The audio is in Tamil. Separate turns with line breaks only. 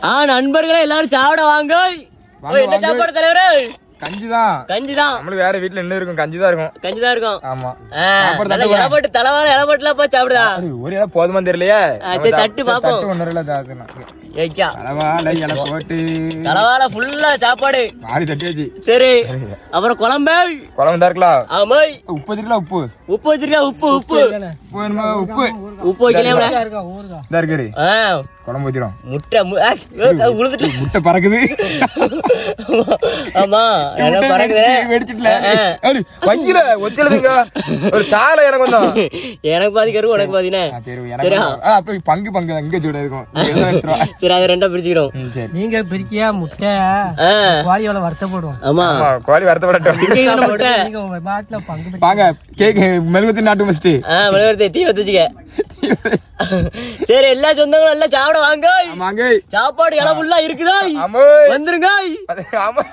நண்பர்களே எல்லாரும் சாப்பிட வாங்க. என்ன சாப்பாடு தலைவரே?
கஞ்சிதான். நம்மளுக்கு வேற வீட்டுல என்ன இருக்கும்? கஞ்சிதான் இருக்கும். ஆமா.
இலப்பட்டு தலைவாழ இலப்பட்டுலாம் போய் சாப்பிடுதா?
ஒரு இலை போதுமா தெரியலையே.
தட்டு பாப்போம். தலைவாழ ஃபுல்லா சாப்பாடு சரி. அப்புறம் குழம்பு
தான் இருக்கலாம்.
ஆமா.
உப்பு வச்சிருக்கா?
உப்பு வச்சிருக்கா? உப்பு உப்பு
வைக்கல. குழம்பு வச்சிரும்.
முட்டை
பறக்குது.
ஆமா எனக்கு பாதி கரு உனக்கு பாதினே.
பங்கு அங்க சூட இருக்கும்.
சரி அதை ரெண்டா பிரிச்சுக்கிறோம்.
நீங்க பிரிக்கியா முட்டை கோழியோட வருத்தப்படும்.
ஆமா
கோழி வருத்தப்படட்டும். மெழுகுவத்தி நாட்டு மஸ்ட்
மெழுகுவத்தி தீ வச்சுக்க. சரி எல்லா சொந்தங்களும் எல்லாம் சாப்பிட வாங்க. சாப்பாடு இளவுள்ள இருக்குதா? வந்துருங்க.
ஆமா.